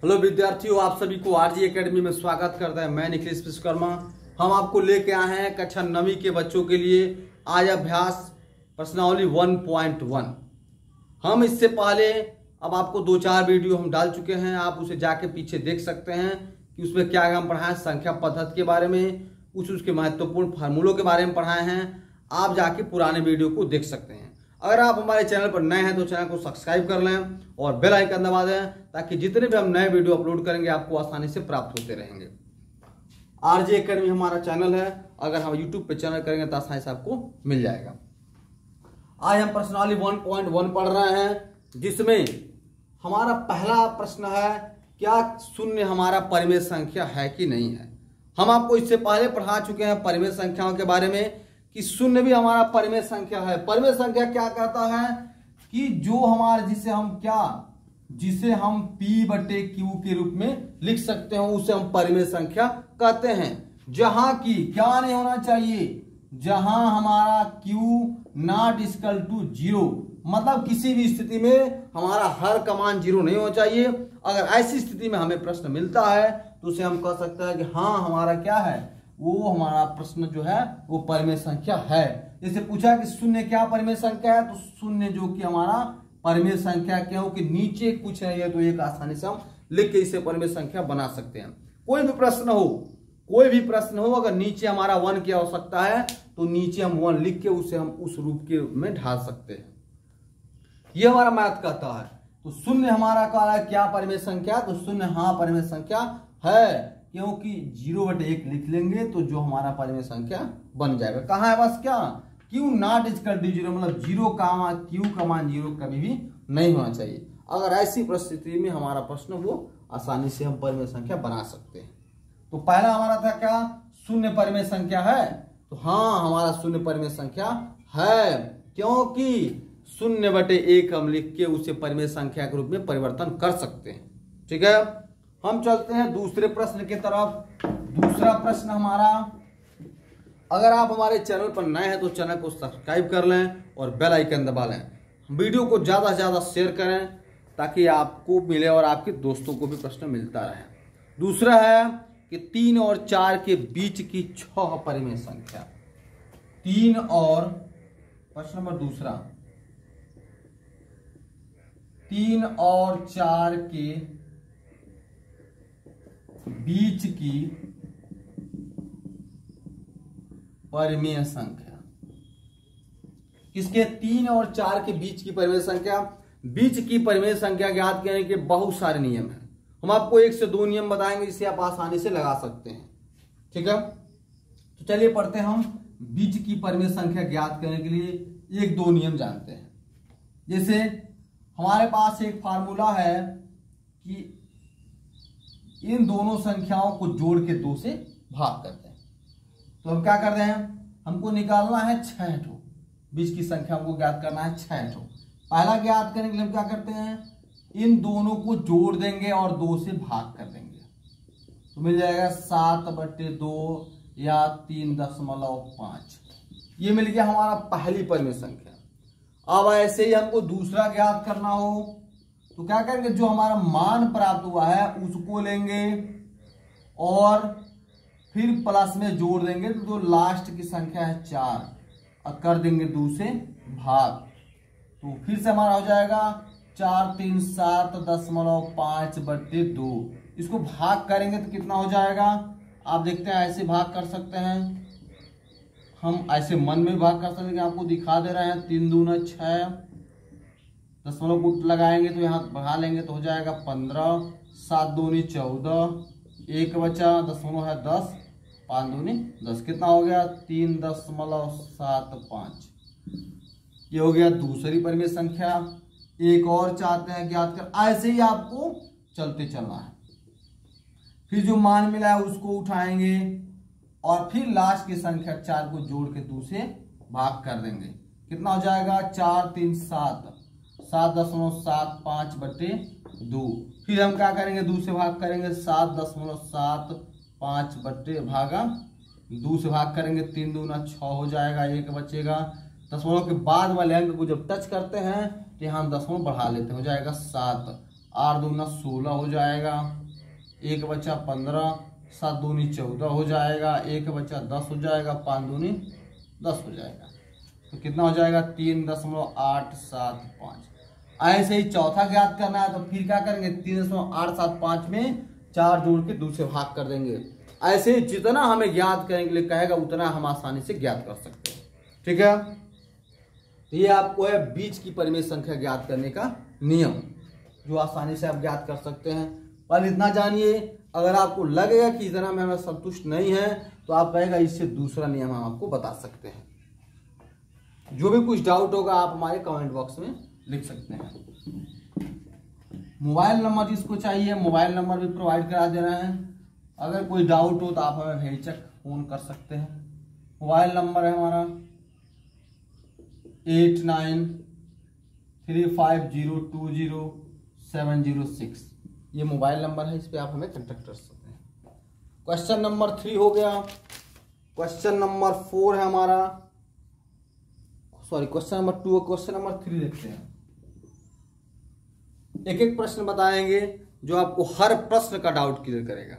Hello विद्यार्थियों, आप सभी को आरजी एकेडमी में स्वागत करता है। मैं निखिलेश विश्वकर्मा। हम आपको लेके आए हैं कक्षा 9वीं के बच्चों के लिए आज अभ्यास प्रश्नावली 1.1। हम इससे पहले अब आपको 2-4 वीडियो हम डाल चुके हैं, आप उसे जाके पीछे देख सकते हैं कि उसमें क्या हम पढ़ाएं। संख्या पद्धति के बारे में, कुछ उसके महत्वपूर्ण फार्मूलों के बारे में पढ़ाए हैं। आप जाके पुराने वीडियो को देख सकते हैं। अगर आप हमारे चैनल पर नए हैं तो चैनल को सब्सक्राइब कर लें और बेल आइकन दबा दें, ताकि जितने भी हम नए वीडियो अपलोड करेंगे आपको आसानी से प्राप्त होते रहेंगे। आरजे एकेडमी हमारा चैनल है, अगर हम यूट्यूब पे चैनल करेंगे तो आसानी से आपको मिल जाएगा। आज हम प्रश्नावली 1.1 पढ़ रहे हैं, जिसमें हमारा पहला प्रश्न है, क्या शून्य हमारा परिमेय संख्या है कि नहीं है। हम आपको इससे पहले पढ़ा चुके हैं परिमेय संख्याओं के बारे में कि शून्य भी हमारा परिमेय संख्या है। परिमेय संख्या क्या कहता है कि जो हमारे जिसे हम P/Q के रूप में लिख सकते हैं, उसे हम परिमेय संख्या कहते हैं। जहां की क्या नहीं होना चाहिए, जहां हमारा Q नॉट इक्वल टू 0, मतलब किसी भी स्थिति में हमारा हर का मान 0 नहीं होना चाहिए। अगर ऐसी स्थिति में हमें प्रश्न मिलता है तो उसे हम कह सकते हैं कि हाँ हमारा क्या है, वो हमारा प्रश्न जो है वो परिमेय संख्या है। जैसे पूछा कि शून्य क्या परिमेय संख्या है, तो शून्य जो कि हमारा परिमेय संख्या क्या हो कि नीचे कुछ नहीं है तो एक आसानी से हम लिख के इसे परिमेय संख्या बना सकते हैं। कोई भी प्रश्न हो अगर नीचे हमारा 1 की आवश्यकता है तो नीचे हम 1 लिख के उसे हम उस रूप के में ढाल सकते हैं। ये हमारा मैथ कहता है। तो शून्य हमारा कहा है क्या परिमेय संख्या, तो शून्य हाँ परिमेय संख्या है, क्योंकि 0/1 लिख लेंगे तो जो हमारा परिमेय संख्या बन जाएगा। कहाँ है बस क्या, Q नॉट इक्वल टू 0, मतलब 0 का मान Q का मान 0 कभी भी नहीं होना चाहिए। अगर ऐसी परिस्थिति में हमारा प्रश्न वो आसानी से हम परिमेय संख्या बना सकते हैं। तो पहला हमारा था क्या, शून्य परिमेय संख्या है, तो हाँ हमारा शून्य परिमेय संख्या है, क्योंकि 0/1 हम लिख के उसे परिमेय संख्या के रूप में परिवर्तन कर सकते हैं। ठीक है, हम चलते हैं दूसरे प्रश्न की तरफ। दूसरा प्रश्न हमारा, अगर आप हमारे चैनल पर नए हैं तो चैनल को सब्सक्राइब कर लें और बेल आइकन दबा लें। वीडियो को ज्यादा से ज्यादा शेयर करें ताकि आपको मिले और आपके दोस्तों को भी प्रश्न मिलता रहे। दूसरा है कि 3 और 4 के बीच की 6 परिमेय संख्या। 3 और प्रश्न नंबर दूसरा, 3 और 4 के बीच की परिमेय संख्या। किसके, 3 और 4 के बीच की परिमेय संख्या। बीच की परिमेय संख्या ज्ञात करने के बहुत सारे नियम हैं। हम आपको 1 से 2 नियम बताएंगे जिसे आप आसानी से लगा सकते हैं। ठीक है, तो चलिए पढ़ते हैं। हम बीच की परिमेय संख्या ज्ञात करने के लिए 1-2 नियम जानते हैं। जैसे हमारे पास एक फार्मूला है कि इन दोनों संख्याओं को जोड़ के 2 से भाग करते हैं। तो हम क्या कर रहे हैं, हमको निकालना है 6 ठो बीच की संख्या, हमको ज्ञात करना है 6 ठो। पहला ज्ञात करने के लिए हम क्या करते हैं, इन दोनों को जोड़ देंगे और 2 से भाग कर देंगे, तो मिल जाएगा 7/2 या 3.5। ये मिल गया हमारा पहली परिमेय संख्या। अब ऐसे ही हमको दूसरा ज्ञात करना हो तो क्या करेंगे, जो हमारा मान प्राप्त हुआ है उसको लेंगे और फिर प्लस में जोड़ देंगे, तो लास्ट की संख्या है 4 और कर देंगे 2 से भाग, तो फिर से हमारा हो जाएगा 4 3 7.5/2। इसको भाग करेंगे तो कितना हो जाएगा, आप देखते हैं ऐसे भाग कर सकते हैं, हम ऐसे मन में भाग कर सकते हैं। आपको दिखा दे रहे हैं 3 दूना 6, दशमलव को लगाएंगे तो यहाँ बढ़ा लेंगे तो हो जाएगा 15, 7 दूनी 14, 1 बचा, दशमलव है 10, 5 दूनी 10, कितना हो गया 3.75। ये हो गया दूसरी परिमेय संख्या। एक और चाहते हैं ज्ञात कर, ऐसे ही आपको चलते चलना है। फिर जो मान मिला है उसको उठाएंगे और फिर लास्ट की संख्या 4 को जोड़ के 2 से भाग कर देंगे, कितना हो जाएगा 4 3 7, 7.75/2। फिर हम क्या करेंगे, 2 से भाग करेंगे, 7.75/2 से भाग करेंगे, 3 दूना 6 हो जाएगा, 1 बचेगा। दशमलव के बाद वाले अंक को जब टच करते हैं तो यहाँ हम दशमलव बढ़ा लेते हैं, हो जाएगा 7। 8 दूना 16 हो जाएगा, एक बचा 15, 7 दूनी 14 हो जाएगा, एक बचा 10 हो जाएगा, 5 दूनी 10 हो जाएगा। तो कितना हो जाएगा 3.875। ऐसे ही चौथा ज्ञात करना है तो फिर क्या करेंगे 3.875 में 4 जोड़ के दूसरे भाग कर देंगे। ऐसे ही जितना हमें ज्ञात करने के लिए कहेगा उतना हम आसानी से ज्ञात कर सकते हैं। ठीक है, तो ये आपको है बीच की परिमेय संख्या ज्ञात करने का नियम, जो आसानी से आप ज्ञात कर सकते हैं। पर इतना जानिए, अगर आपको लगेगा कि इतना में हमें संतुष्ट नहीं है तो आप कहेगा इससे दूसरा नियम हम आपको बता सकते हैं। जो भी कुछ डाउट होगा आप हमारे कमेंट बॉक्स में लिख सकते हैं। मोबाइल नंबर जिसको चाहिए मोबाइल नंबर भी प्रोवाइड करा देना है। अगर कोई डाउट हो तो आप हमें बेहिचक फोन कर सकते हैं। मोबाइल नंबर है हमारा 8935020706। ये मोबाइल नंबर है, इस पे आप हमें कांटेक्ट कर सकते हैं। क्वेश्चन नंबर 3 हो गया। क्वेश्चन नंबर 4 है हमारा, sorry question number 2, question number 3 देखते हैं। एक एक प्रश्न बताएंगे जो आपको हर प्रश्न का डाउट क्लियर करेगा।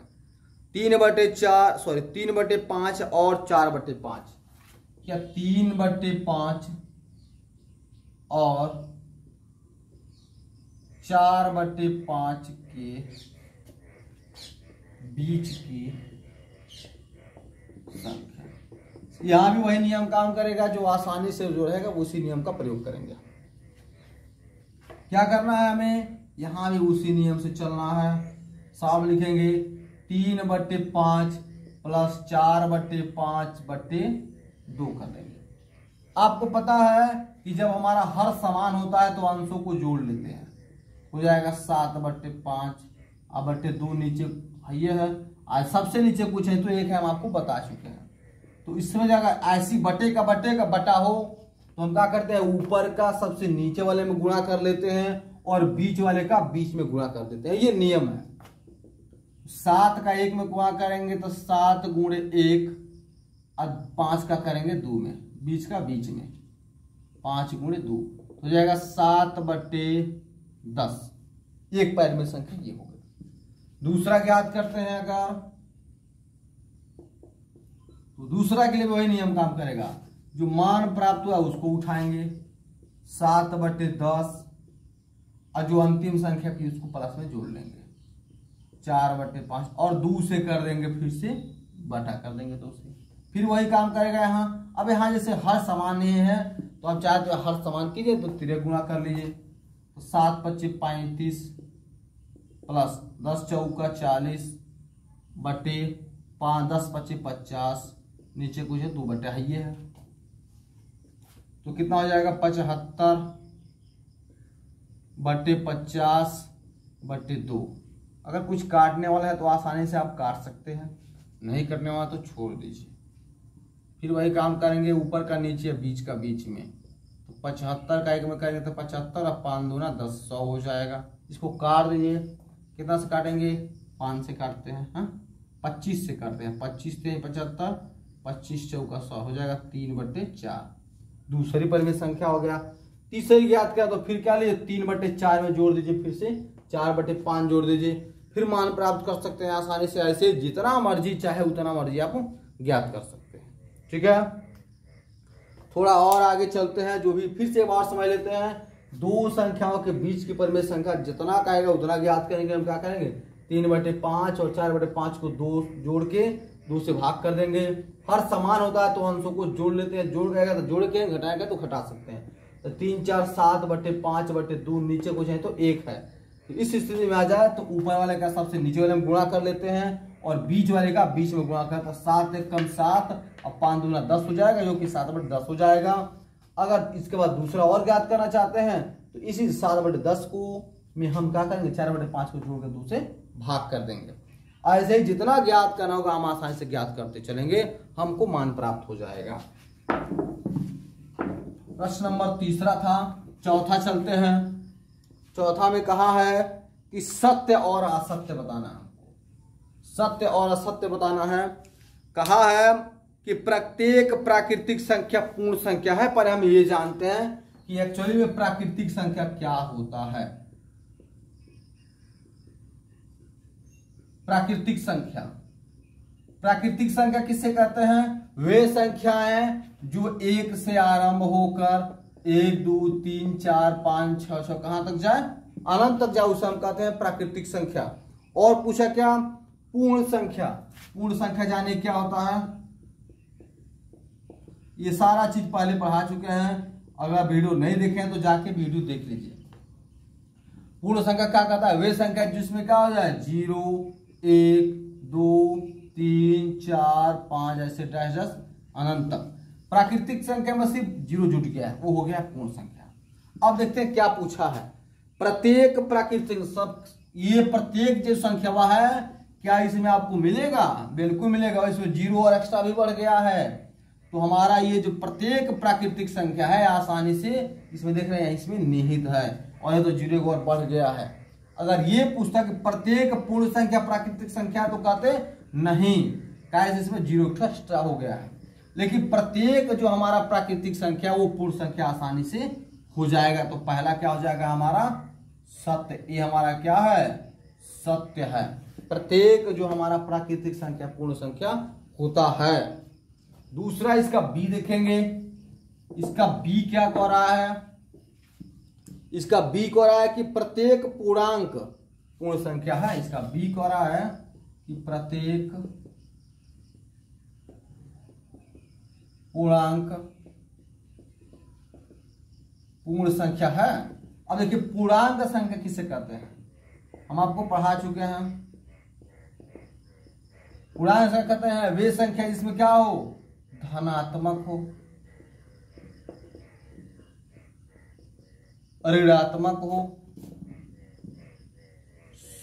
3/5 और 4/5, क्या 3/5 और 4/5 के बीच की संख्या। यहां भी वही नियम काम करेगा, जो आसानी से जो रहेगा उसी नियम का प्रयोग करेंगे। क्या करना है हमें, यहां भी उसी नियम से चलना है। साफ लिखेंगे 3/5 प्लस 4/5/2 कर देंगे। आपको पता है कि जब हमारा हर समान होता है तो अंशों को जोड़ लेते हैं, हो जाएगा 7/5 अब 2 नीचे ये है। आज सबसे नीचे कुछ है तो एक है, हम आपको बता चुके हैं। तो इसमें अगर ऐसी बटे का बटा हो तो हम क्या करते हैं, ऊपर का सबसे नीचे वाले में गुणा कर लेते हैं और बीच वाले का बीच में गुणा कर देते हैं। ये नियम है। 7 का 1 में गुणा करेंगे तो 7 गुणे 1, और 5 का करेंगे 2 में, बीच का बीच में 5 गुणे 2 हो जाएगा 7/10। एक पैर में संख्या ये हो गई। दूसरा ज्ञात करते हैं अगर, तो दूसरा के लिए वही नियम काम करेगा। जो मान प्राप्त हुआ उसको उठाएंगे 7/10, और जो अंतिम संख्या की उसको प्लस में जोड़ लेंगे 4/5, और 2 से कर देंगे, फिर से बटा कर देंगे 2 से, फिर वही काम करेगा यहाँ। अब यहाँ जैसे हर समान नहीं है तो आप चाहते हो हर समान कीजिए तो 3 गुणा कर लीजिए। तो 7×5 = 35 प्लस 10×4 = 40 बटे 5, 10×5 = 50, नीचे कुछ है 2 बटे ये है। तो कितना हो जाएगा 75/50/2। अगर कुछ काटने वाला है तो आसानी से आप काट सकते हैं, नहीं करने वाला तो छोड़ दीजिए। फिर वही काम करेंगे, ऊपर का नीचे बीच का बीच में। तो 75 का 1 में करेंगे तो 75 और 5 दूना 10, 100 हो जाएगा। इसको काट दीजिए, कितना से काटेंगे 5 से काटते हैं, हाँ 25 से काटते हैं। 25 से 75, 25×4 = 100 हो जाएगा 3/4। दूसरी परिमेय संख्या हो गया। तीसरी ज्ञात किया तो फिर क्या लीजिए 3/4 में जोड़ दीजिए, फिर से 4/5 जोड़ दीजिए, फिर मान प्राप्त कर सकते हैं आसानी से। ऐसे जितना मर्जी चाहे उतना मर्जी आप ज्ञात कर सकते हैं। ठीक है, थोड़ा और आगे चलते हैं, जो भी फिर से एक बार समझ लेते हैं। दो संख्याओं के बीच की परिमेय संख्या जितना कहेगा उतना ज्ञात करेंगे। हम क्या करेंगे 3/5 और 4/5 को 2 जोड़ के 2 से भाग कर देंगे। हर समान होता है तो अंशों को जोड़ लेते हैं, जोड़ गएगा तो जोड़ के, घटाएगा तो घटा सकते हैं। तो 3, 4, 7/5/2, नीचे कुछ है तो 1 है। तो इस स्थिति में आ जाए तो ऊपर वाले का सबसे नीचे वाले में गुणा कर लेते हैं और बीच वाले का बीच में गुणा करते हैं। 7 × 1 = 7 और 5 दूना 10 हो जाएगा, जो कि 7/10 हो जाएगा। अगर इसके बाद दूसरा और ज्ञात करना चाहते हैं तो इसी 7/10 को में हम क्या करेंगे 4/5 को जोड़ कर 2 से भाग कर देंगे। ऐसे ही जितना ज्ञात करना होगा हम आसानी से ज्ञात करते चलेंगे, हमको मान प्राप्त हो जाएगा। प्रश्न नंबर 3 था। चौथा चलते हैं। चौथा में कहा है कि सत्य और असत्य बताना है। सत्य और असत्य बताना है। कहा है कि प्रत्येक प्राकृतिक संख्या पूर्ण संख्या है, पर हम ये जानते हैं कि एक्चुअली में प्राकृतिक संख्या क्या होता है। प्राकृतिक संख्या। प्राकृतिक संख्या किससे कहते हैं? वे संख्याएं जो एक से आरंभ होकर 1 2 3 4 5 6 6 कहां तक जाए? अनंत तक जाए, उसे हम कहते हैं प्राकृतिक संख्या। और पूछा क्या? पूर्ण संख्या। पूर्ण संख्या जाने क्या होता है? ये सारा चीज पहले पढ़ा चुके हैं, अगर वीडियो नहीं देखे हैं तो जाके वीडियो देख लीजिए। पूर्ण संख्या क्या कहता है? वे संख्या जिसमें क्या हो जाए 0 1 2 3 4 5 ऐसे डैश डैश अनंत तक। प्राकृतिक संख्या में सिर्फ 0 जुट गया है, वो हो गया पूर्ण संख्या। अब देखते हैं क्या पूछा है। प्रत्येक प्राकृतिक सब, ये प्रत्येक जो संख्या वह है, क्या इसमें आपको मिलेगा? बिल्कुल मिलेगा। इसमें 0 और एक्स्ट्रा भी बढ़ गया है, तो हमारा ये जो प्रत्येक प्राकृतिक संख्या है आसानी से इसमें देख रहे हैं इसमें निहित है, और ये तो 0 और बढ़ गया है। अगर ये पूछता कि प्रत्येक पूर्ण संख्या प्राकृतिक संख्या तो कहते नहीं, कैसे इसमें 0 एक्स्ट्रा हो गया है। लेकिन प्रत्येक जो हमारा प्राकृतिक संख्या वो पूर्ण संख्या आसानी से हो जाएगा। तो पहला क्या हो जाएगा हमारा? सत्य। ये हमारा क्या है? सत्य है। प्रत्येक जो हमारा प्राकृतिक संख्या पूर्ण संख्या होता है। दूसरा इसका बी देखेंगे। इसका बी क्या कह रहा है? इसका बी कह रहा है कि प्रत्येक पूर्णांक पूर्ण संख्या है। इसका बी कह रहा है कि प्रत्येक पूर्णांक पूर्ण संख्या है। अब देखिए पूर्णांक संख्या किसे कहते हैं? हम आपको पढ़ा चुके हैं। पूर्णांक संख्या कहते हैं वे संख्या जिसमें क्या हो? धनात्मक हो, ऋणात्मक हो,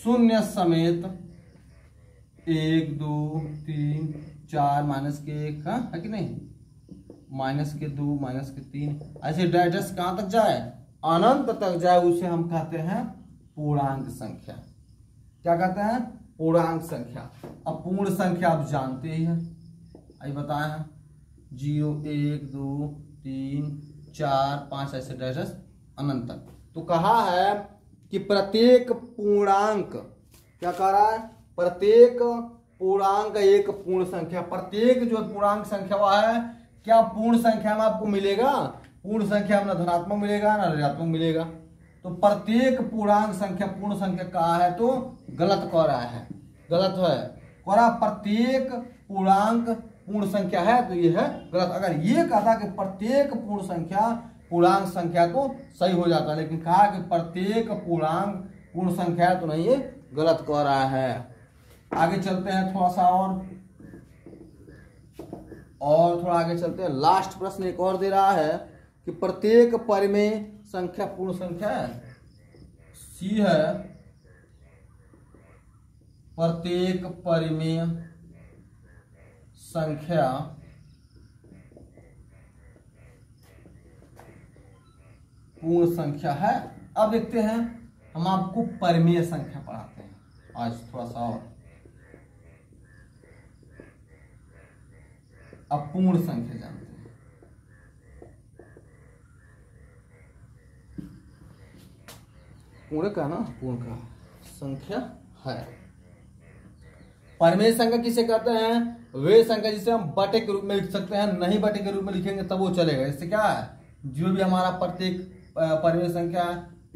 शून्य समेत 1 2 3 4 माइनस के 1 है कि नहीं, माइनस के 2 माइनस के 3 ऐसे डायरेक्ट कहां तक जाए? अनंत तक जाए, उसे हम कहते हैं पूर्णांक संख्या। क्या कहते हैं? पूर्णांक संख्या। अब पूर्ण संख्या आप जानते ही हैं, आई बताए हैं 0 1 2 3 4 5 ऐसे डायरेक्ट अनंत तक। तो कहा है कि प्रत्येक पूर्णांक, क्या कह रहा है? प्रत्येक पूर्णांक एक पूर्ण संख्या। प्रत्येक जो पूर्णांक संख्या वह है, क्या पूर्ण संख्या में आपको मिलेगा? पूर्ण संख्या में ना धनात्मक मिलेगा ना ऋणात्मक मिलेगा। तो प्रत्येक पूर्णांक संख्या पूर्ण संख्या कहा है तो गलत कह रहा है, गलत है। कह रहा प्रत्येक पूर्णांक पूर्ण संख्या है तो ये है गलत। अगर ये कहता कि प्रत्येक पूर्ण संख्या पूर्णांक संख्या तो सही हो जाता, लेकिन कहा कि प्रत्येक पूर्णांक पूर्ण संख्या तो नहीं, ये गलत कह रहा है। आगे चलते हैं थोड़ा सा और थोड़ा आगे चलते हैं। लास्ट प्रश्न एक और दे रहा है कि प्रत्येक परिमेय संख्या पूर्ण संख्या है। सी है प्रत्येक परिमेय संख्या पूर्ण संख्या है। अब देखते हैं, हम आपको परिमेय संख्या पढ़ाते हैं आज थोड़ा सा और। अब पूर्ण संख्या जानते हैं। पूर्ण का ना, पूर्ण का संख्या है। परिमेय संख्या किसे कहते हैं? वे संख्या जिसे हम बटे के रूप में लिख सकते हैं, नहीं बटे के रूप में लिखेंगे तब वो चलेगा। इससे क्या है, जो भी हमारा प्रत्येक परिमेय संख्या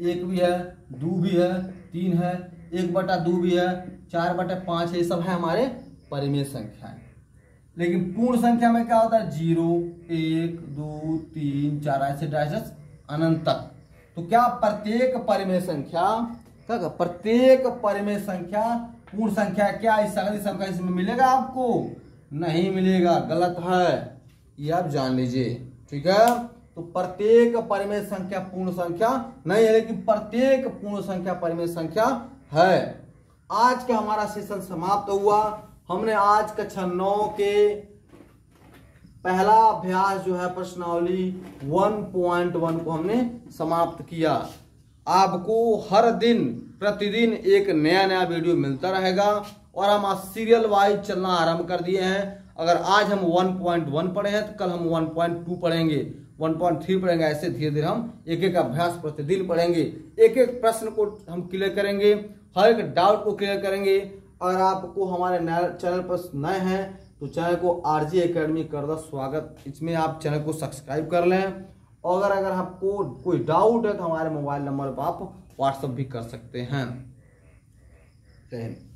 1 भी है, 2 भी है, 3 है, 1/2 भी है, 4/5 है, ये सब है हमारे परिमेय संख्या है। लेकिन पूर्ण संख्या में क्या होता है? 0 1 2 3 4 ऐसे डायरेक्ट अनंत तक। तो क्या प्रत्येक परिमेय संख्या, क्या प्रत्येक परिमेय संख्या पूर्ण संख्या क्या इस सगली संख्या इसमें मिलेगा? आपको नहीं मिलेगा, गलत है, ये आप जान लीजिए, ठीक है। तो प्रत्येक परिमेय संख्या पूर्ण संख्या नहीं है, लेकिन प्रत्येक पूर्ण संख्या परिमेय संख्या है। आज का हमारा सेशन समाप्त हुआ। हमने आज कक्षा 9 के पहला अभ्यास जो है प्रश्नावली 1.1 को हमने समाप्त किया। आपको हर दिन प्रतिदिन एक नया नया वीडियो मिलता रहेगा और हम सीरियल वाइज चलना आरंभ कर दिए हैं। अगर आज हम 1.1 पढ़े हैं तो कल हम 1.2 पढ़ेंगे, 1.3 पढ़ेंगे। ऐसे धीरे धीरे हम एक एक अभ्यास प्रतिदिन पढ़ेंगे, एक एक प्रश्न को हम क्लियर करेंगे, हर एक डाउट को क्लियर करेंगे। अगर आपको हमारे चैनल पर नए हैं तो चैनल को आरजी एकेडमी कर दो स्वागत, इसमें आप चैनल को सब्सक्राइब कर लें। और अगर आपको कोई डाउट है तो हमारे मोबाइल नंबर पर आप व्हाट्सएप भी कर सकते हैं। जय हिंद।